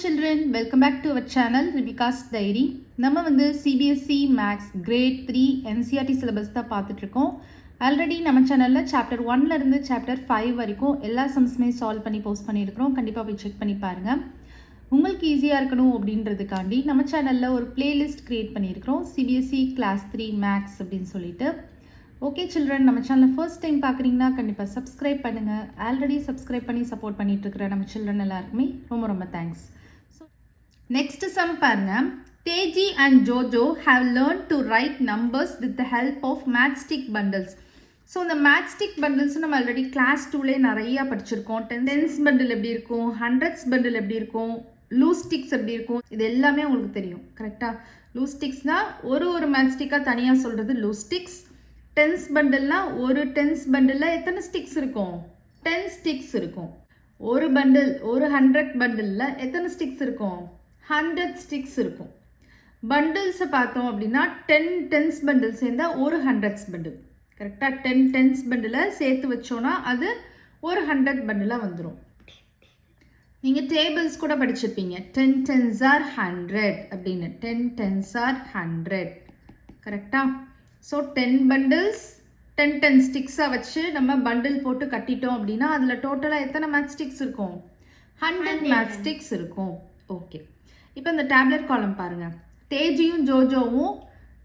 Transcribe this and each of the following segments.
children, welcome back to our channel Ribika's Diary. நம்ம வந்து CBSE Maths Grade 3 NCERT syllabus தான் பார்த்துட்டு இருக்கோம். ஆல்ரெடி நம்ம சேனல்ல சாப்டர் 1ல இருந்து சாப்டர் 5 வரைக்கும் எல்லா சம்ஸுமே சால்வ் பண்ணி போஸ்ட் பண்ணியிருக்கிறோம். கண்டிப்பாக போய் செக் பண்ணி பாருங்க. உங்களுக்கு ஈஸியாக இருக்கணும் அப்படின்றதுக்காண்டி நம்ம சேனலில் ஒரு பிளேலிஸ்ட் க்ரியேட் பண்ணியிருக்கிறோம். CBSE Class 3 Maths அப்படின்னு சொல்லிட்டு. ஓகே சில்ட்ரன், நம்ம சேனலை ஃபர்ஸ்ட் டைம் பார்க்குறீங்கன்னா கண்டிப்பாக சப்ஸ்கிரைப் பண்ணுங்கள். ஆல்ரெடி சப்ஸ்கிரைப் பண்ணி சப்போர்ட் பண்ணிட்டு இருக்கிற நம்ம சில்ட்ரன் எல்லாருக்குமே ரொம்ப ரொம்ப தேங்க்ஸ். ஸோ நெக்ஸ்ட் சம் பாருங்க. Teji and Jojo have learn to write numbers with the help of matchstick bundles. So இந்த மேட்ச்ஸ்டிக் பண்டில்ஸ் நம்ம ஆல்ரெடி கிளாஸ் 2லேயே நிறையா படிச்சிருக்கோம். டென்ஸ் பண்டில் எப்படி இருக்கும், ஹண்ட்ரட்ஸ் பண்டில் எப்படி இருக்கும், லூஸ் ஸ்டிக்ஸ் எப்படி இருக்கும், இது எல்லாமே உங்களுக்கு தெரியும். கரெக்டாக லூஸ் ஸ்டிக்ஸ்னால் ஒரு மேட்ச்ஸ்டிக்காக தனியாக சொல்கிறது லூஸ் ஸ்டிக்ஸ். டென்ஸ் பண்டில்னால் ஒரு டென்ஸ் பண்டிலில் எத்தனை ஸ்டிக்ஸ் இருக்கும், 10 ஸ்டிக்ஸ் இருக்கும். ஒரு பண்டில் ஒரு 100 பண்டிலில் எத்தனை ஸ்டிக்ஸ் இருக்கும், 100 ஸ்டிக்ஸ் இருக்கும். பண்டில்ஸை பார்த்தோம் அப்படின்னா 10 டென்ஸ் பண்டில் சேர்ந்தால் ஒரு 100 பண்டில். கரெக்டாக 10 டென்ஸ் பண்டிலை சேர்த்து வச்சோன்னா அது ஒரு 100 பண்டிலாக வந்துடும். நீங்கள் டேபிள்ஸ் கூட படிச்சிருப்பீங்க. 10 10s are 100 அப்படின்னு. 10 10s are 100. கரெக்டாக. ஸோ 10 பண்டில்ஸ் 10 ஸ்டிக்ஸாக வச்சு நம்ம பண்டில் போட்டு கட்டிட்டோம் அப்படின்னா அதில் டோட்டலாக எத்தனை மேட்ச் ஸ்டிக்ஸ் இருக்கும், 100 மேட்ச் ஸ்டிக்ஸ் இருக்கும். ஓகே, இப்போ இந்த டேப்லெட் காலம் பாருங்கள். தேஜியும் ஜோஜோவும்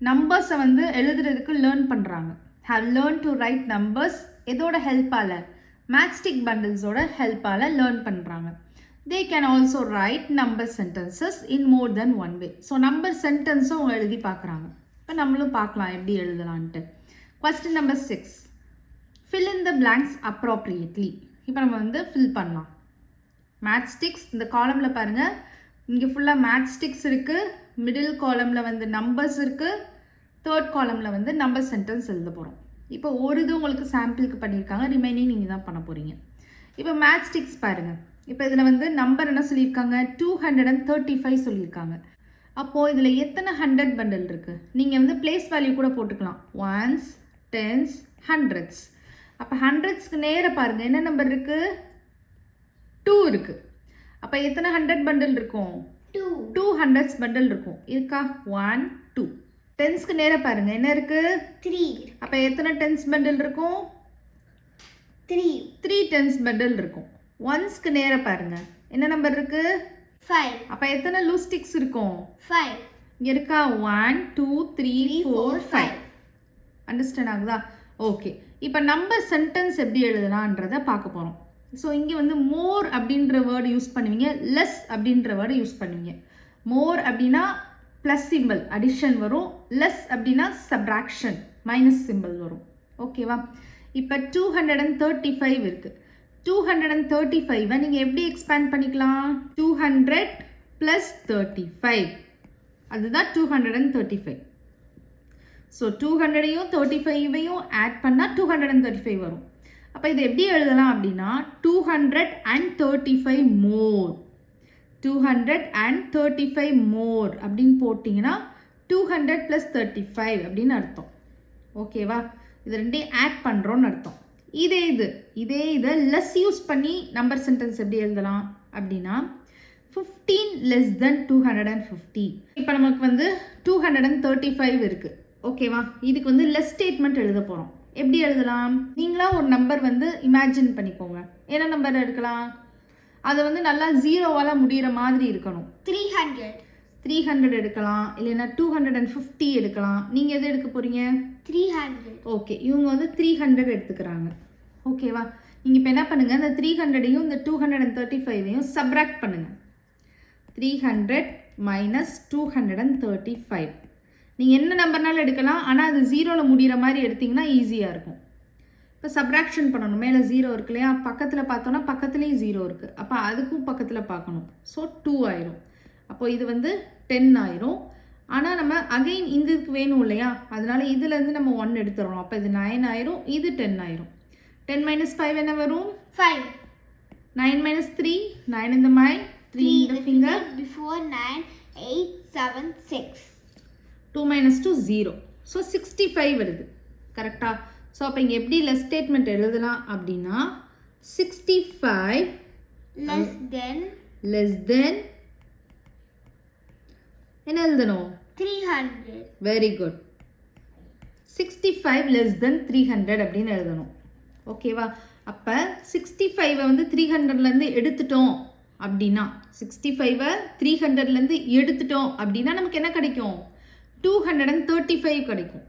நம்பர்ஸை வந்து எழுதுறதுக்கு லேர்ன் பண்ணுறாங்க. How learn to write numbers எதோட ஹெல்ப்பால், மேட்ச் ஸ்டிக் பண்டில்ஸோட ஹெல்ப்பால் லேர்ன் பண்ணுறாங்க. They can also write number sentences in more than one way. So number சென்டென்ஸும் அவங்க எழுதி பார்க்குறாங்க. இப்போ நம்மளும் பார்க்கலாம் எப்படி எழுதலான்ட்டு. Question number 6, fill in the blanks appropriately. இப்போ நம்ம வந்து ஃபில் பண்ணலாம். மேட்ச் ஸ்டிக்ஸ் இந்த காலமில் பாருங்கள், இங்கே ஃபுல்லாக மேட்ச் ஸ்டிக்ஸ் இருக்குது. மிடில் காலமில் வந்து நம்பர்ஸ் இருக்குது. தேர்ட் காலமில் வந்து நம்பர் சென்டென்ஸ் எழுத போகிறோம். இப்போ ஒரு இது உங்களுக்கு சாம்பிளுக்கு பண்ணியிருக்காங்க, ரிமைனிங் நீங்கள் தான் பண்ண போகிறீங்க. இப்போ மேட்ச் ஸ்டிக்ஸ் பாருங்கள். இப்போ இதில் வந்து நம்பர் என்ன சொல்லியிருக்காங்க, 235 சொல்லியிருக்காங்க. அப்போது இதில் எத்தனை 100 பண்டில் இருக்குது, நீங்கள் வந்து பிளேஸ் வேல்யூ கூட போட்டுக்கலாம். 1s 10s 100s. அப்போ 100ஸ்க்கு நேராக பாருங்கள் என்ன நம்பர் இருக்குது, 2 இருக்குது. அப்போ எத்தனை 100 பண்டில் இருக்கும், 200 பண்டில் இருக்கும். இருக்கா, 1 2. 10ஸ்க்கு நேராக பாருங்கள் என்ன இருக்குது, 3. அப்போ எத்தனை 10s பண்டில் இருக்கும், 3 10s பண்டில் இருக்கும். 1ஸ்க்கு நேராக பாருங்கள் என்ன நம்பர் இருக்குது, 5. அப்போ எத்தனை லூஸ் ஸ்டிக்ஸ் இருக்கும், 5. இங்கே இருக்கா, 1 2 3 4 5. அண்டர்ஸ்டாண்ட் ஆகுதா? ஓகே, இப்போ நம்பர் சென்டென்ஸ் எப்படி எழுதலான்றதை பார்க்க போகிறோம். ஸோ இங்கே வந்து மோர் அப்படின்ற வேர்டு யூஸ் பண்ணுவீங்க, லெஸ் அப்படின்ற வேர்டு யூஸ் பண்ணுவீங்க. மோர் அப்படின்னா ப்ளஸ் சிம்பிள் அடிஷன் வரும், லெஸ் அப்படின்னா சப்ராக்ஷன் மைனஸ் சிம்பிள் வரும். ஓகேவா? இப்போ 235 இருக்குது. 235 நீங்கள் எப்படி எக்ஸ்பேண்ட் பண்ணிக்கலாம், 200 + 35, அதுதான் 235. ஸோ 200ஐயும் 35ஐயும் ஆட் பண்ணால் 235 வரும். அப்போ இது எப்படி எழுதலாம் அப்படின்னா 235 மோர், 235 மோர் அப்படின்னு போட்டிங்கன்னா 200 + 35 அப்படின்னு அர்த்தம். ஓகேவா? இது ரெண்டையும் ஆட் பண்ணுறோன்னு அர்த்தம். இதே இதை லெஸ் யூஸ் பண்ணி நம்பர் சென்டென்ஸ் எப்படி எழுதலாம் அப்படின்னா 15 less than 250. இப்போ நமக்கு வந்து 235 இருக்குது. ஓகேவா? இதுக்கு வந்து லெஸ் ஸ்டேட்மெண்ட் எழுத போகிறோம். எப்படி எழுதலாம், நீங்களா ஒரு நம்பர் வந்து இமேஜின் பண்ணிக்கோங்க. என்ன நம்பர் எடுக்கலாம், அதை வந்து நல்லா 0வால் முடிகிற மாதிரி இருக்கணும். 300 எடுக்கலாம், இல்லைன்னா 250 எடுக்கலாம். நீங்கள் எது எடுக்க போகிறீங்க, 300. ஓகே, இவங்க வந்து 300 எடுத்துக்கிறாங்க. ஓகேவா? நீங்கள் இப்போ என்ன பண்ணுங்கள், இந்த 300ஐயும் இந்த 235ஐயும் சப்ராக்ட் பண்ணுங்கள். 300 - 235. நீங்கள் என்ன நம்பர்னாலும் எடுக்கலாம், ஆனால் அது 0ல் முடிகிற மாதிரி எடுத்திங்கன்னா ஈஸியாக இருக்கும். இப்போ சப்ராக்ஷன் பண்ணணும். மேலே 0 இருக்கு இல்லையா, பக்கத்தில் பார்த்தோன்னா பக்கத்துலேயும் 0 இருக்குது. அப்போ அதுக்கும் பக்கத்தில் பார்க்கணும். ஸோ 2 ஆயிரும். அப்போது இது வந்து 10 ஆயிரும். ஆனால் நம்ம அகைன் இந்த இதுக்கு வேணும் இல்லையா, அதனால இதுலேருந்து நம்ம 1 எடுத்துடணும். அப்போ இது 9 ஆயிரும், இது 10 ஆயிரும். 10 - 5 என்ன வரும், 5. 9 - 3, 9 in the mind, 3 in the finger, before 9 8 7 6. 2 - 2 0. So 65 வருது. கரெக்டாக? ஸோ அப்போ இங்கே எப்படி லெஸ் ஸ்டேட்மெண்ட் எழுதலாம் அப்படின்னா 65 less than என்ன எழுதணும்? 300. Very good. 65 less than 300 அப்படின்னு எழுதணும். ஓகேவா? அப்போ 65 வந்து 300லேருந்து எடுத்துட்டோம் அப்படின்னா 65 300லேருந்து எடுத்துட்டோம் அப்படின்னா நமக்கு என்ன கிடைக்கும்? 235 கிடைக்கும்.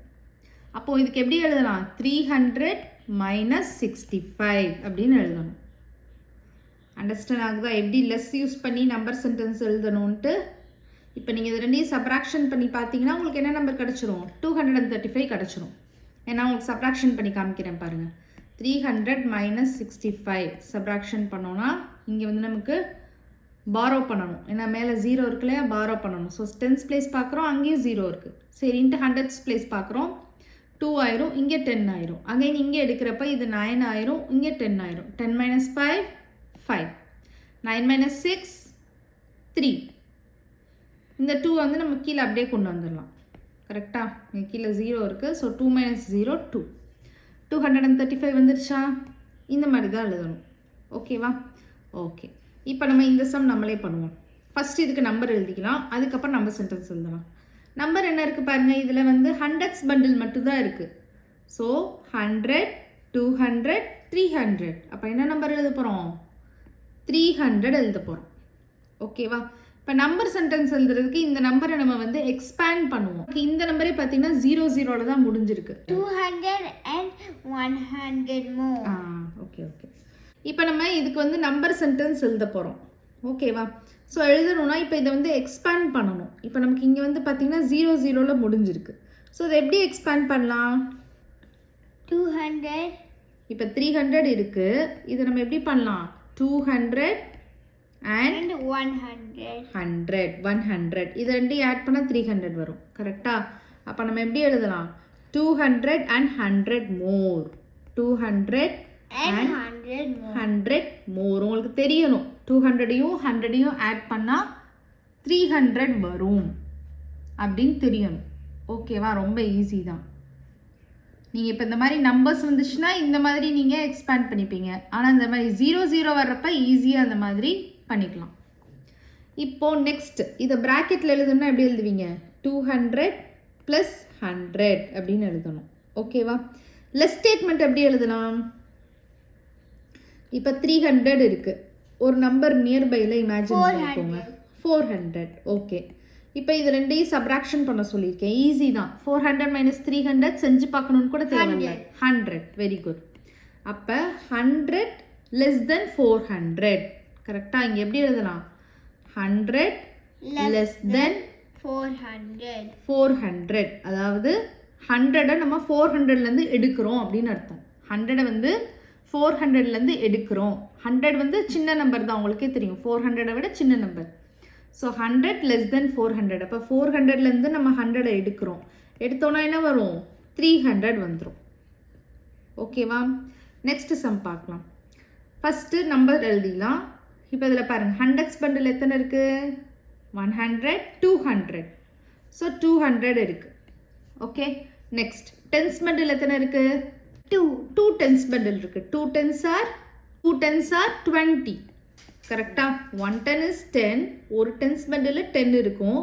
அப்போது இதுக்கு எப்படி எழுதலாம்? 300 minus 65 அப்படின்னு எழுதணும். அண்டர்ஸ்டாண்ட் ஆகுதா? எப்படி லெஸ் யூஸ் பண்ணி நம்பர் சென்டென்ஸ் எழுதணுன்ட்டு. இப்போ நீங்கள் இது ரெண்டையும் சப்ராக்ஷன் பண்ணி பார்த்தீங்கன்னா உங்களுக்கு என்ன நம்பர் கிடச்சிரும்? 235 கிடச்சிரும். ஏன்னா உங்களுக்கு சப்ராக்ஷன் பண்ணி காமிக்கிறேன் பாருங்கள். 300 minus 65 சப்ராக்ஷன் பண்ணோன்னா இங்கே வந்து நமக்கு பாரோ பண்ணணும். ஏன்னா மேலே 0 இருக்கு இல்லையா? பாரோ பண்ணணும். ஸோ டென்ஸ் பிளேஸ் பார்க்குறோம், அங்கேயும் 0 இருக்குது. சரின்ட்டு ஹண்ட்ரட்ஸ் பிளேஸ் பார்க்குறோம், 2 ஆயிரும், இங்கே 10 ஆயிரும். அகைன் இங்கே எடுக்கிறப்ப இது 9 ஆயிரும், இங்கே 10 ஆயிரும். 10 minus 5 5, 9 minus 6 3. இந்த 2 வந்து நம்ம கீழே அப்படியே கொண்டு வந்துடலாம். கரெக்டாக? இங்கே கீழே 0 இருக்குது. So 2 minus 0 2. 235 வந்துருச்சா? இந்த மாதிரி தான் எழுதணும். ஓகேவா? ஓகே. இப்போ நம்ம இந்த சம் நம்மளே பண்ணுவோம். ஃபஸ்ட் இதுக்கு நம்பர் எழுதிக்கலாம், அதுக்கப்புறம் நம்பர் சென்டென்ஸ் எழுதலாம். நம்பர் என்ன இருக்குது பாருங்கள். இதில் வந்து ஹண்ட்ரட்ஸ் பண்டில் மட்டும்தான் இருக்குது. ஸோ 100 200 300. அப்போ என்ன நம்பர் எழுத போகிறோம்? 300 எழுத போகிறோம். ஓகேவா? இப்போ நம்பர் சென்டென்ஸ் எழுதுறதுக்கு இந்த நம்பரை நம்ம வந்து எக்ஸ்பேண்ட் பண்ணுவோம். இந்த நம்பரே பார்த்தீங்கன்னா 00 தான் முடிஞ்சிருக்கு. 200 and 100 more. Okay okay. இப்போ நம்ம இதுக்கு வந்து நம்பர் சென்டென்ஸ் எழுத போகிறோம். ஓகேவா? ஸோ எழுதணும்னா இப்போ இதை வந்து எக்ஸ்பேண்ட் பண்ணணும். இப்போ நமக்கு இங்கே வந்து பார்த்தீங்கன்னா 00 முடிஞ்சிருக்கு. ஸோ இதை எப்படி எக்ஸ்பேண்ட் பண்ணலாம்? 200. இப்போ 300 இருக்குது. இதை நம்ம எப்படி பண்ணலாம்? 200 and 100. 100. இது ரெண்டையும் ஆட் பண்ணால் 300 வரும். கரெக்டாக? அப்போ நம்ம எப்படி எழுதலாம்? 200 and 100 more. 200 and 100 more. உங்களுக்கு தெரியணும் 200யும் 100யும் ஆட் பண்ணால் 300 வரும் அப்படின்னு தெரியணும். ஓகேவா? ரொம்ப ஈஸி தான். நீங்கள் இப்போ இந்த மாதிரி நம்பர்ஸ் வந்துச்சுன்னா இந்த மாதிரி நீங்கள் எக்ஸ்பேண்ட் பண்ணிப்பீங்க. ஆனால் இந்த மாதிரி 00 வர்றப்ப ஈஸியாக அந்த மாதிரி பண்ணிக்கலாம். இப்போது நெக்ஸ்ட் இதை ப்ராக்கெட்டில் எழுதணும்னா எப்படி எழுதுவீங்க? 200 + 100 அப்படின்னு எழுதணும். ஓகேவா? லெஸ் ஸ்டேட்மெண்ட் எப்படி எழுதலாம்? இப்போ 300 இருக்குது. ஒரு நம்பர் நியர்பையில் இமேஜின் பண்ணிக்கோங்க. 400. ஓகே. இப்போ இது ரெண்டையும் சப்ராக்ஷன் பண்ண சொல்லியிருக்கேன். ஈஸி தான். 400 minus 300 செஞ்சு பார்க்கணுன்னு கூட தேவையில்லை. 100. Very good. அப்போ 100 less than 400. கரெக்டாக? இங்கே எப்படி எழுதலாம்? 100 less than 400. அதாவது 100 நம்ம 400லேருந்து எடுக்கிறோம் அப்படின்னு அர்த்தம். 100 வந்து 400லேருந்து எடுக்கிறோம். 100 வந்து சின்ன நம்பர் தான், உங்களுக்கே தெரியும். 400 விட சின்ன நம்பர். So 100 less than 400. அப்போ 400லேருந்து நம்ம 100 எடுக்கிறோம். எடுத்தோன்னா என்ன வரும்? 300 வந்துடும். ஓகேவா? நெக்ஸ்ட் சம் பார்க்கலாம். ஃபஸ்ட்டு நம்பர் எழுதிடலாம். இப்போ இதில் பாருங்கள், ஹண்ட்ரட்ஸ் பண்டில் எத்தனை இருக்குது? 100 200. ஸோ 200 இருக்குது. ஓகே. நெக்ஸ்ட் டென்ஸ் பண்டில் எத்தனை இருக்குது? 2 டென்ஸ் பண்டில் இருக்குது. 2 tens are 20. கரெக்டாக? 1 10 is 10. ஒரு டென்ஸ் பண்டில் 10 இருக்கும்.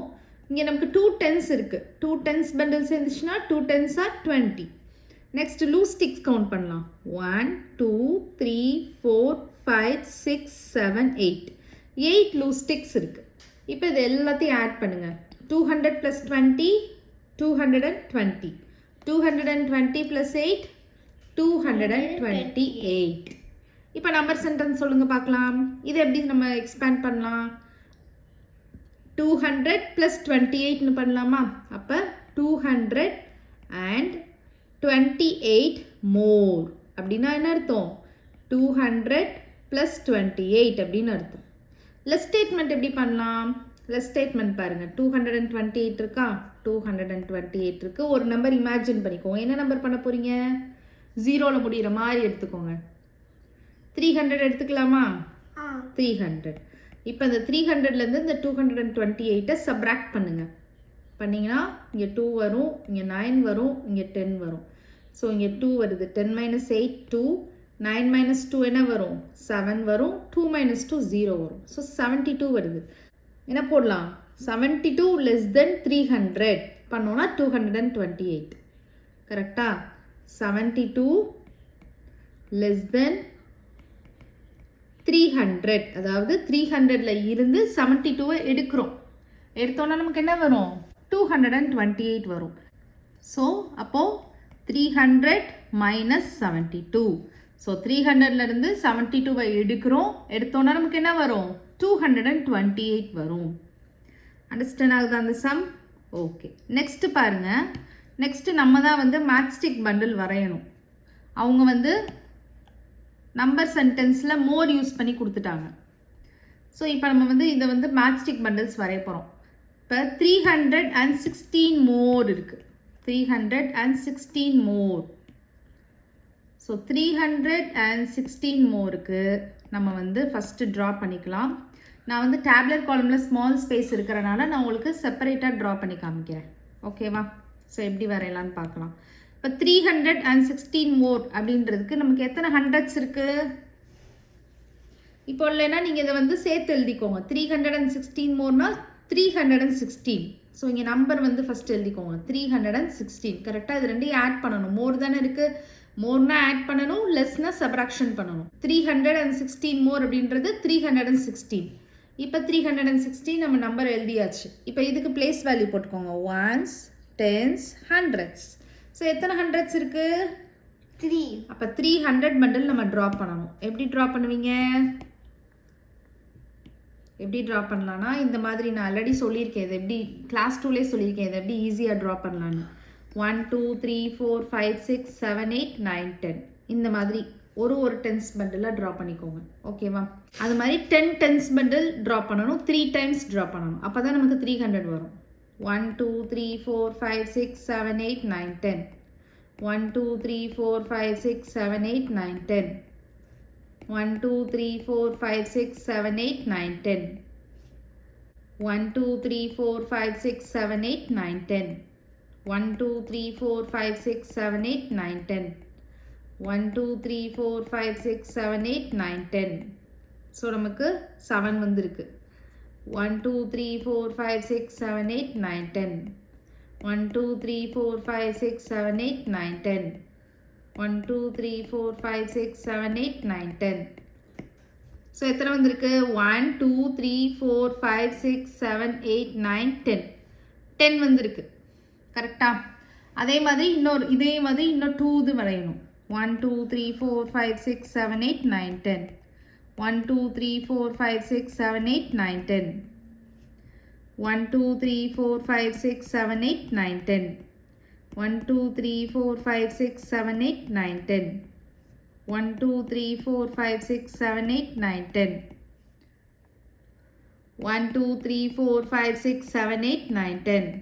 இங்கே நமக்கு 2 tens இருக்குது. 2 tens பண்டில்ஸ் இருந்துச்சுன்னா 2 tens are 20. Next loose sticks count பண்ணலாம். 1 2 3 4 5 6 7 8. 8 லூஸ் ஸ்டிக்ஸ் இருக்குது. இப்போ இது எல்லாத்தையும் ஆட் பண்ணுங்கள். 200 + 20 220. 220 + 8 228. இப்போ நம்பர் சென்டென்ஸ் சொல்லுங்கள் பார்க்கலாம். இதை எப்படி நம்ம எக்ஸ்பேண்ட் பண்ணலாம்? 200 + 28ன்னு பண்ணலாமா? அப்போ 200 and 28 more அப்படின்னா என்ன அர்த்தம்? 200 + 28 அப்படின்னு அர்த்தம். லெஸ் ஸ்டேட்மெண்ட் எப்படி பண்ணலாம்? லெஸ் ஸ்டேட்மெண்ட் பாருங்கள். 228 இருக்கா? 228 இருக்குது. ஒரு நம்பர் இமேஜின் பண்ணிக்கோங்க. என்ன நம்பர் பண்ண போகிறீங்க? 0ல் முடிகிற மாதிரி எடுத்துக்கோங்க. 300 எடுத்துக்கலாமா? 300. இப்போ இந்த 300லேருந்து இந்த 228 சப்ராக்ட் பண்ணுங்கள். பண்ணிங்கன்னா இங்கே 2 வரும், இங்கே 9 வரும், இங்கே 10 வரும். ஸோ இங்கே 2 வருது. 10 - 8 2. 9 - 2 என்ன வரும்? 7 வரும். 2 - 2 0 வரும். ஸோ 72 வருது. என்ன போடலாம் 72 less than 300 பண்ணோன்னா 228 கரெக்டா 72 less than 300 அதாவது 300ல இருந்து 72 எடுக்கிறோம் எடுத்தோன்னா நமக்கு என்ன வரும் 228 வரும் ஸோ அப்போது 300 minus 72 ஸோ 300ல இருந்து 72 எடுக்கிறோம் எடுத்தோன்னா நமக்கு என்ன வரும் 228 வரும் அண்டர்ஸ்டாண்ட் ஆகுது அந்த சம் ஓகே நெக்ஸ்ட் பாருங்க நெக்ஸ்ட் நம்ம தான் வந்து மேட்ச்ஸ்டிக் பண்டில் வரையணும் அவங்க வந்து நம்பர் சென்டென்ஸில் மோர் யூஸ் பண்ணி கொடுத்துட்டாங்க ஸோ இப்போ நம்ம வந்து இதை வந்து மேட்ச்ஸ்டிக் பண்டில்ஸ் வரைய போகிறோம் இப்போ 316 மோர் இருக்குது 316 மோர் ஸோ 316 மோருக்கு நம்ம வந்து ஃபஸ்ட்டு ட்ரா பண்ணிக்கலாம் நான் வந்து டேப்லெட் காலமில் ஸ்மால் ஸ்பேஸ் இருக்கிறனால நான் உங்களுக்கு செப்பரேட்டாக ட்ரா பண்ணி காமிக்கிறேன் ஓகேவா ஸோ எப்படி வரையலான்னு பார்க்கலாம் இப்போ 316 மோர் அப்படின்றதுக்கு நமக்கு எத்தனை ஹண்ட்ரட்ஸ் இருக்குது இப்போ இல்லைன்னா நீங்கள் இதை வந்து சேர்த்து எழுதிக்கோங்க 316 மோர்னா 316 ஸோ இங்கே நம்பர் வந்து ஃபஸ்ட் எழுதிக்கோங்க 316 கரெக்டாக இது ரெண்டையும் ஆட் பண்ணணும் மோர் தானே இருக்குது மோர்னா ஆட் பண்ணணும் லெஸ்னா சப்ராக்ஷன் பண்ணணும் 316 மோர் அப்படின்றது 316 இப்போ 316 நம்ம நம்பர் எழுதியாச்சு இப்போ இதுக்கு பிளேஸ் வேல்யூ போட்டுக்கோங்க ஒன்ஸ் டென்ஸ் ஹண்ட்ரட்ஸ் ஸோ எத்தனை ஹண்ட்ரட்ஸ் இருக்குது 3 அப்போ 300 பண்டில் நம்ம ட்ரா பண்ணணும் எப்படி ட்ரா பண்ணுவீங்க எப்படி ட்ரா பண்ணலான்னா இந்த மாதிரி நான் ஆல்ரெடி சொல்லியிருக்கேன் இது எப்படி கிளாஸ் 2லேயே சொல்லியிருக்கேன் இதை எப்படி ஈஸியாக ட்ரா பண்ணலான்னு 1 2 3 4 5 6 7 8 9 10 இந்த மாதிரி ஒரு டென்ஸ் பண்டிலாக ட்ரா பண்ணிக்கோங்க ஓகேவா அது மாதிரி 10 டென்ஸ் பண்டில் ட்ரா பண்ணணும் 3 டைம்ஸ் ட்ரா பண்ணணும் அப்போ தான் நமக்கு 300 வரும் 1 2 3 4 5 6 7 8 9 10 1 2 3 4 5 6 7 8 9 10 1 2 3 4 5 6 7 8 9 10 1 2 3 4 5 6 7 8 9 10 1 2 3 4 5 6 7 8 9 10 1 2 3 4 5 6 7 8 9 10 ஸோ நமக்கு 7 வந்துருக்கு 1 2 3 4 5 6 7 8 9 10 1 2 3 4 5 6 7 8 9 10 1 2 3 4 5 6 7 8 9 10 ஸோ எத்தனை வந்திருக்கு 1 2 3 4 5 6 7 8 9 10 10 வந்திருக்கு கரெக்டா அதே மாதிரி இதே மாதிரி இன்னும் 2 இது வரையணும் 1 2 3 4 5 6 7 8 9 10 1 2 3 4 5 6 7 8 9 10 1 2 3 4 5 6 7 8 9 10 1 2 3 4 5 6 7 8 9 10 1 2 3 4 5 6 7 8 9 10 1 2 3 4 5 6 7 8 9 10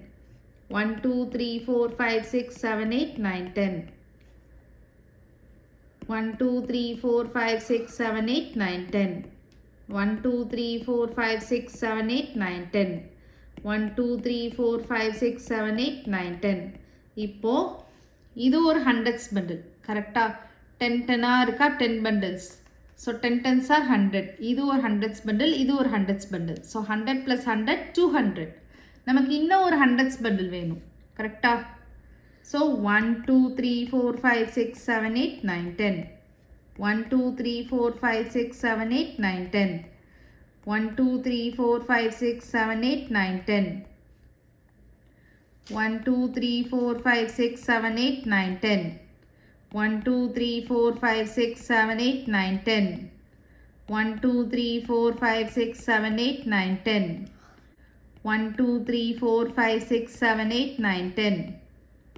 1 2 3 4 5 6 7 8 9 10 1 2 3 4 5 6 7 8 9 10 1 2 3 4 5 6 7 8 9 10 1 2 3 4 5 6 7 8 9 10 இப்போ இது ஒரு ஹண்ட்ரட்ஸ் பண்டில் கரெக்டா 10 10ஆக இருக்கா 10 bundles ஸோ 10 10s are 100 இது ஒரு ஹண்ட்ரட்ஸ் பண்டில் இது ஒரு ஹண்ட்ரட்ஸ் பண்டில் ஸோ 100 + 100 200 நமக்கு இன்னும் ஒரு ஹண்ட்ரட்ஸ் பண்டில் வேணும் கரெக்டா ஸோ 1 2 3 4 5 6 7 8 9 10 1 2 3 4 5 6 7 8 9 10 1 2 3 4 5 6 7 8 9 10 1 2 3 4 5 6 7 8 9 10 1 2 3 4 5 6 7 8 9 10 1 2 3 4 5 6 7 8 9 10 1 2 3 4 5 6 7 8 9 10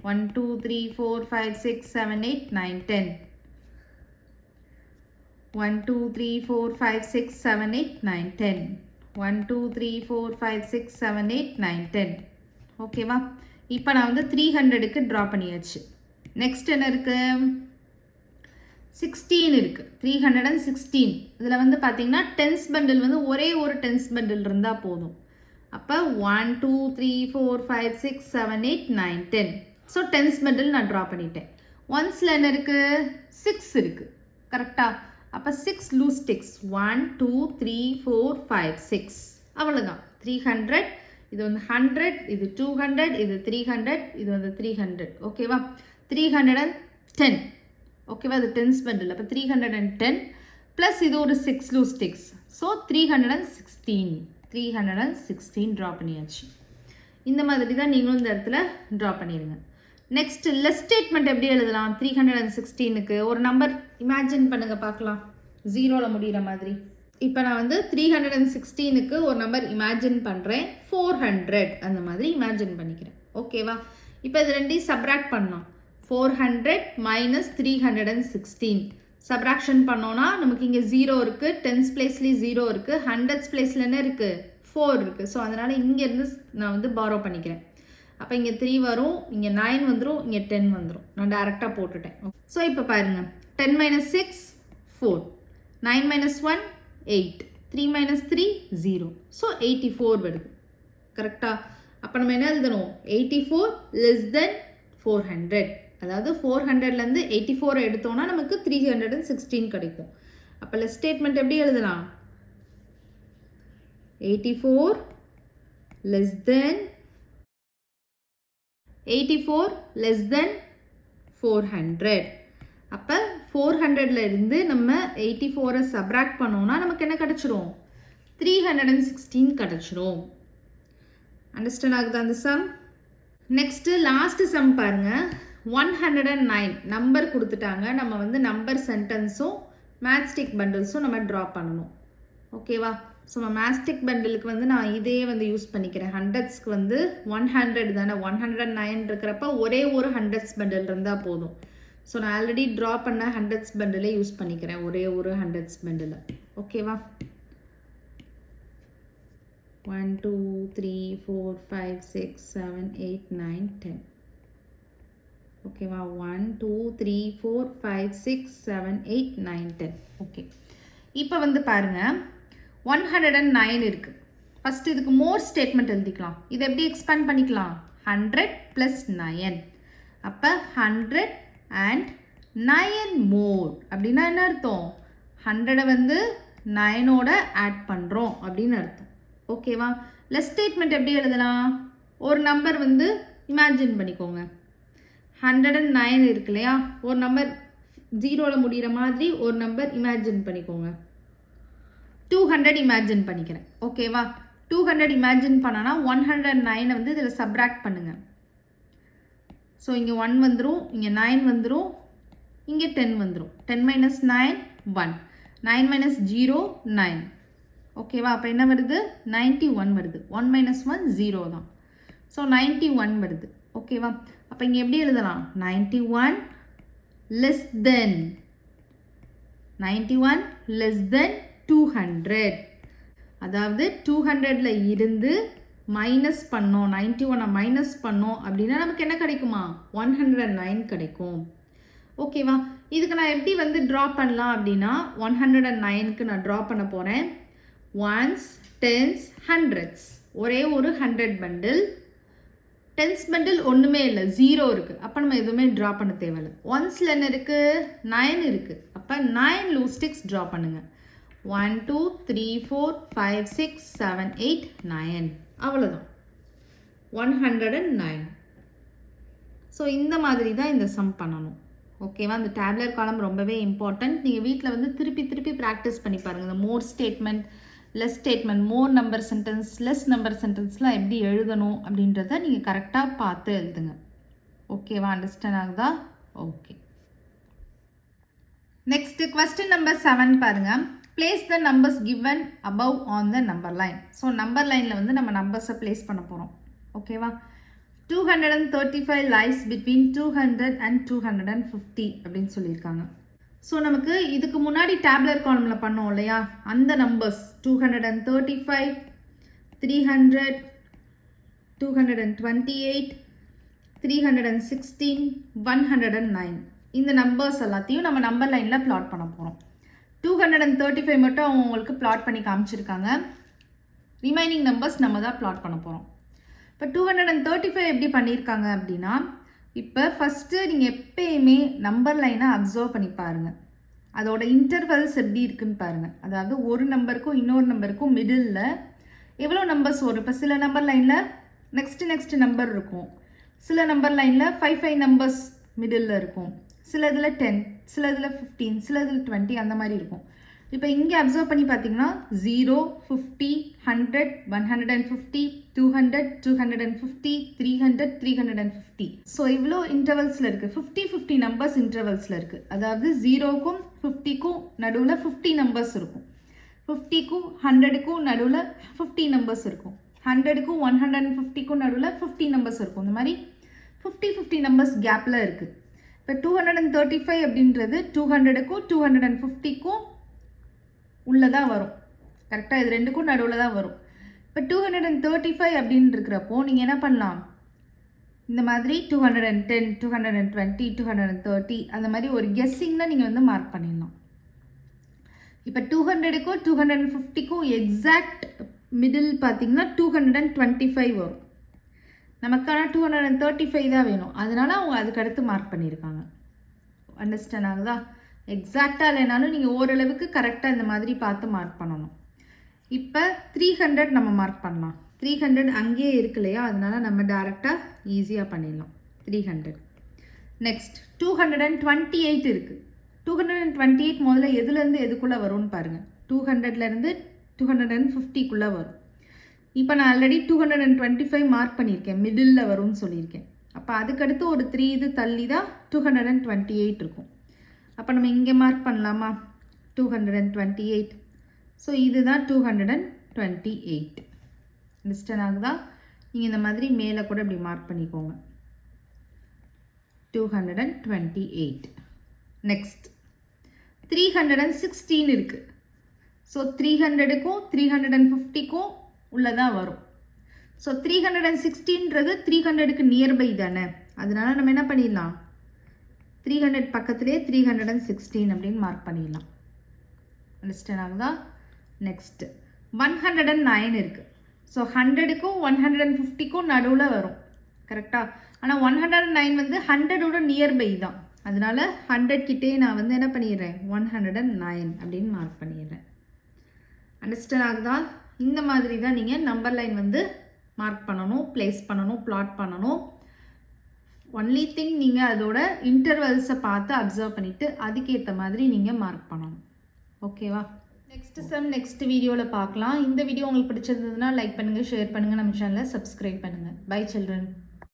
1 2 3 4 5 6 7 8 9 10 1 2 3 4 5 6 7 8 9 10 1 2 3 4 5 6 7 8 9 10 ஓகேவா இப்போ நான் வந்து 300க்கு ட்ரா பண்ணியாச்சு நெக்ஸ்ட் என்ன இருக்கு 16 இருக்கு 316 இதில் வந்து பார்த்தீங்கன்னா டென்ஸ் பண்டில் வந்து ஒரே ஒரு டென்ஸ் பண்டில் இருந்தால் போதும் அப்போ 1 2 3 4 5 6 7 8 9 10 ஸோ டென்ஸ் பண்டில் நான் ட்ரா பண்ணிட்டேன் ஒன்ஸில் என்ன இருக்குது 6 இருக்குது கரெக்டாக அப்போ 6 லூஸ் ஸ்டிக்ஸ் 1 2 3 4 5 6 அவ்வளோதான் 300, இது வந்து 100, இது 200, இது 300, இது வந்து 300. ஓகேவா? 310. ஓகேவா? இது டென்ஸ் பண்டில். அப்போ 310 ப்ளஸ் இது ஒரு 6 லூஸ் ஸ்டிக்ஸ். ஸோ 316 ட்ரா பண்ணியாச்சு. இந்த மாதிரி தான் நீங்களும் இந்த இடத்துல ட்ரா பண்ணிடுங்க. நெக்ஸ்ட் லெஸ் ஸ்டேட்மெண்ட் எப்படி எழுதலாம்? 316க்கு ஒரு நம்பர் இமேஜின் பண்ணுங்க பார்க்கலாம், 0ல முடிகிற மாதிரி. இப்போ நான் வந்து 316க்கு ஒரு நம்பர் இமேஜின் பண்ணுறேன், 400 அந்த மாதிரி இமேஜின் பண்ணிக்கிறேன். ஓகேவா? இப்போ இது ரெண்டையும் சப்ராக்ட் பண்ணலாம். 400 மைனஸ் 316 சப்ராக்ஷன் பண்ணோன்னா நமக்கு இங்கே 0 இருக்குது, டென்ஸ் பிளேஸ்லேயும் 0 இருக்குது, ஹண்ட்ரட்ஸ் பிளேஸில் என்ன இருக்குது? 4 இருக்குது. ஸோ அதனால் இங்கேருந்து நான் வந்து பாரோ பண்ணிக்கிறேன். அப்போ இங்கே 3 வரும், இங்கே 9 வந்துடும், இங்கே 10 வந்துடும். நான் டேரெக்டாக போட்டுட்டேன். ஸோ இப்போ பாருங்கள், 10 மைனஸ் 6 4, 9 மைனஸ் 1 8, 3 மைனஸ் 3 0. ஸோ 84 வருது. கரெக்டாக? அப்போ நம்ம என்ன எழுதணும்? 84 லெஸ் தென் 400. அதாவது 400லேருந்து 84 எடுத்தோன்னா நமக்கு 316 கிடைக்கும். அப்போ லெஸ் ஸ்டேட்மெண்ட் எப்படி எழுதலாம்? 84 லெஸ் தென் 400. அப்போ 400ல இருந்து நம்ம 84 சப்ராக்ட் பண்ணோம்னா நமக்கு என்ன கிடைச்சிரும்? 316 கிடைச்சிரும். அண்டர்ஸ்டாண்ட் ஆகுது அந்த சம்? நெக்ஸ்ட்டு லாஸ்ட் சம் பாருங்க. 109 நம்பர் கொடுத்துட்டாங்க. நம்ம வந்து நம்பர் சென்டென்ஸும் மேட்ச்ஸ்டிக் பண்டில்ஸும் நம்ம ட்ரா பண்ணணும். ஓகேவா? ஸோ நம்ம மேட்ச்ஸ்டிக் பண்டிலுக்கு வந்து நான் இதே வந்து யூஸ் பண்ணிக்கிறேன். ஹண்ட்ரட்ஸ்க்கு வந்து 100 தானே, 109 இருக்கிறப்ப ஒரே ஒரு ஹண்ட்ரட்ஸ் பண்டில் இருந்தால் போதும். ஸோ நான் ஆல்ரெடி ட்ரா பண்ண ஹண்ட்ரட்ஸ் பண்டிலே யூஸ் பண்ணிக்கிறேன், ஒரே ஒரு ஹண்ட்ரட்ஸ் பண்டில். ஓகேவா? 1 2 3 4 5 6 7 8 9 10. ஓகேவா? 1 2 3 4 5 6 7 8 9 10. ஓகே, இப்போ வந்து பாருங்கள், 109 இருக்குது. ஃபஸ்ட்டு இதுக்கு மோர் ஸ்டேட்மெண்ட் எழுதிக்கலாம். இதை எப்படி எக்ஸ்பேண்ட் பண்ணிக்கலாம்? 100 + 9. அப்போ 100 and 9 more அப்படின்னா என்ன அர்த்தம்? 100 வந்து 9ஓட ஆட் பண்ணுறோம் அப்படின்னு அர்த்தம். ஓகேவா? லெஸ் ஸ்டேட்மெண்ட் எப்படி எழுதலாம்? ஒரு நம்பர் வந்து இமேஜின் பண்ணிக்கோங்க. 109 இருக்கு இல்லையா? ஒரு நம்பர் 0ல முடிகிற மாதிரி ஒரு நம்பர் இமேஜின் பண்ணிக்கோங்க. 200 இமேஜின் பண்ணிக்கிறேன். ஓகேவா? 200 இமேஜின் பண்ணனா 109 வந்து இதில் சப்ராக்ட் பண்ணுங்கள். ஸோ இங்கே 1 வந்துடும், இங்கே 9 வந்துடும், இங்கே 10 வந்துடும். 10 மைனஸ் 9 1, 9 மைனஸ் 0 9. ஓகேவா? அப்போ என்ன வருது? 91 வருது. 1 மைனஸ் 1 0 தான். ஸோ 91 வருது. ஓகேவா? அப்போ இங்கே எப்படி எழுதலாம்? 91 லெஸ் தென் 200. அதாவது 200ல இருந்து மைனஸ் பண்ணோம், 91 மைனஸ் பண்ணோம் அப்படின்னா நமக்கு என்ன கிடைக்குமா? 109 கிடைக்கும். ஓகேவா? இதுக்கு நான் எப்படி வந்து ட்ரா பண்ணலாம் அப்படின்னா, 109க்கு நான் ட்ரா பண்ண போகிறேன். 1s 10s 100s, ஒரே ஒரு 100 பண்டில். 10s பண்டில் ஒன்றுமே இல்லை, 0 இருக்குது. அப்போ நம்ம எதுவுமே ட்ரா பண்ண தேவையில்லை. 1ஸ்ல என்ன இருக்குது? 9 இருக்குது. அப்போ 9 லூஸ் ஸ்டிக்ஸ் ட்ரா பண்ணுங்கள். 1 2 3 4 5 6 7 8 9. அவ்வளோதான், 109. ஸோ இந்த மாதிரி தான் இந்த சம் பண்ணணும். ஓகேவா? இந்த டேப்லர் காலம் ரொம்பவே இம்பார்ட்டன்ட். நீங்கள் வீட்டில் வந்து திருப்பி ப்ராக்டிஸ் பண்ணி பாருங்கள். இந்த more statement, less statement, more number sentence, less number சென்டென்ஸ்லாம் எப்படி எழுதணும் அப்படின்றத நீங்கள் கரெக்டாக பார்த்து எழுதுங்க. ஓகேவா? அண்டர்ஸ்டாண்ட் ஆகுதா? ஓகே. நெக்ஸ்ட்டு கொஸ்டின் நம்பர் 7 பாருங்கள். Place the numbers given above on the number line. So number லைனில் வந்து நம்ம நம்பர்ஸை பிளேஸ் பண்ண போகிறோம். ஓகேவா? 235 லைஸ் பிட்வீன் 200 and 250 அப்படின்னு சொல்லியிருக்காங்க. ஸோ நமக்கு இதுக்கு முன்னாடி டேப்லர் காலமில் பண்ணோம் இல்லையா, அந்த நம்பர்ஸ் 235 300 228 316 109 இந்த நம்பர்ஸ் எல்லாத்தையும் நம்ம நம்பர் லைனில் பிளாட் பண்ண போகிறோம். 235 மட்டும் அவங்க உங்களுக்கு பிளாட் பண்ணி காமிச்சிருக்காங்க. ரிமைனிங் நம்பர்ஸ் நம்ம தான் பிளாட் பண்ண போகிறோம். இப்போ 235 எப்படி பண்ணியிருக்காங்க அப்படின்னா, இப்போ ஃபஸ்ட்டு நீங்கள் எப்பயுமே நம்பர் லைனை அப்சர்வ் பண்ணி பாருங்கள். அதோட இன்டர்வல்ஸ் எப்படி இருக்குன்னு பாருங்கள். அதாவது ஒரு நம்பருக்கும் இன்னொரு நம்பருக்கும் மிடில் எவ்வளோ நம்பர்ஸ் வரும்? இப்போ சில நம்பர் லைனில் நெக்ஸ்ட் நம்பர் இருக்கும், சில நம்பர் லைனில் 5 நம்பர்ஸ் மிடில் இருக்கும், சில இதில் 10, சில இதில் 15, சில இதில் 20 அந்த மாதிரி இருக்கும். இப்போ இங்கே அப்சர்வ் பண்ணி பார்த்தீங்கன்னா 0, 50, 100, 150, 200, 250, 300, 350. ஸோ இவ்வளோ இன்டர்வல்ஸில் இருக்குது. 50 நம்பர்ஸ் இன்டர்வல்ஸில் இருக்குது. அதாவது 0க்கும் 50க்கும் நடுவில் 50 நம்பர்ஸ் இருக்கும், 50க்கும் 100க்கும் நடுவில் 50 நம்பர்ஸ் இருக்கும், 100க்கும் 150க்கும் நடுவில் 50 நம்பர்ஸ் இருக்கும். இந்த மாதிரி 50 நம்பர்ஸ் கேப்பில் இருக்குது. இப்போ 235 அப்படின்றது 200க்கும் 250க்கும் உள்ளதாக வரும். கரெக்டாக இது ரெண்டுக்கும் நடுவில் தான் வரும். இப்போ 235 அப்படின்னு இருக்கிறப்போ நீங்கள் என்ன பண்ணலாம்? இந்த மாதிரி 210, 220, 230 அந்த மாதிரி ஒரு கெஸ்ஸிங்கில் நீங்கள் வந்து மார்க் பண்ணிடலாம். இப்போ 200க்கும் 250க்கும் எக்ஸாக்ட் மிடில் பார்த்தீங்கன்னா 225 வரும். நமக்கான 235 தான் வேணும், அதனால அவங்க அதுக்கு அடுத்து மார்க் பண்ணியிருக்காங்க. அண்டர்ஸ்டாண்ட் ஆகுதா? எக்ஸாக்டாக இல்லைனாலும் நீங்கள் ஓரளவுக்கு கரெக்டாக இந்த மாதிரி பார்த்து மார்க் பண்ணணும். இப்போ 300 நம்ம மார்க் பண்ணலாம். 300 அங்கேயே இருக்கு இல்லையா, அதனால நம்ம டேரெக்டாக ஈஸியாக பண்ணிடலாம். 300. நெக்ஸ்ட் 228 இருக்குது. 228 முதல்ல எதுலேருந்து எதுக்குள்ளே வரும்னு பாருங்கள். 200லேருந்து 250க்குள்ளே வரும். இப்போ நான் ஆல்ரெடி 225 மார்க் பண்ணியிருக்கேன், மிடில் வரும்னு சொல்லியிருக்கேன். அப்போ அதுக்கடுத்து ஒரு 3 இது தள்ளி தான் 228 இருக்கும். அப்போ நம்ம இங்கே மார்க் பண்ணலாமா? 228. ஸோ இதுதான் 228. அண்டர்ஸ்டாண்ட் ஆகுதா? நீங்கள் இந்த மாதிரி மேலே கூட இப்படி மார்க் பண்ணிக்கோங்க. 228. நெக்ஸ்ட் 316 இருக்குது. ஸோ 300க்கும் 350க்கும் உள்ளதாக வரும். ஸோ 316ன்றது 300க்கு நியர்பை தானே, அதனால நம்ம என்ன பண்ணிடலாம்? 300 பக்கத்துலேயே 316 அப்படின்னு மார்க் பண்ணிடலாம். அண்டர்ஸ்டாண்ட் ஆகுதா? நெக்ஸ்ட் 109 இருக்குது. ஸோ 100க்கும் 150க்கும் நடுவில் வரும். கரெக்டாக? ஆனால் 109 வந்து 100ஓட நியர்பை தான், அதனால 100 கிட்டே நான் வந்து என்ன பண்ணிடுறேன்? 109 அப்படின்னு மார்க் பண்ணிடுறேன். அண்டர்ஸ்டாண்ட் ஆகுதா? இந்த மாதிரி தான் நீங்கள் நம்பர் லைன் வந்து மார்க் பண்ணணும், ப்ளேஸ் பண்ணணும், பிளாட் பண்ணணும். ஒன்லி திங் நீங்கள் அதோட இன்டர்வல்ஸை பார்த்து அப்சர்வ் பண்ணிவிட்டு அதுக்கேற்ற மாதிரி நீங்கள் மார்க் பண்ணணும். ஓகேவா? நெக்ஸ்ட் வீடியோவில் பார்க்கலாம். இந்த வீடியோ உங்களுக்கு பிடிச்சிருந்ததுன்னா லைக் பண்ணுங்கள், ஷேர் பண்ணுங்கள், நம்ம சேனலை சப்ஸ்கிரைப் பண்ணுங்கள். Bye children.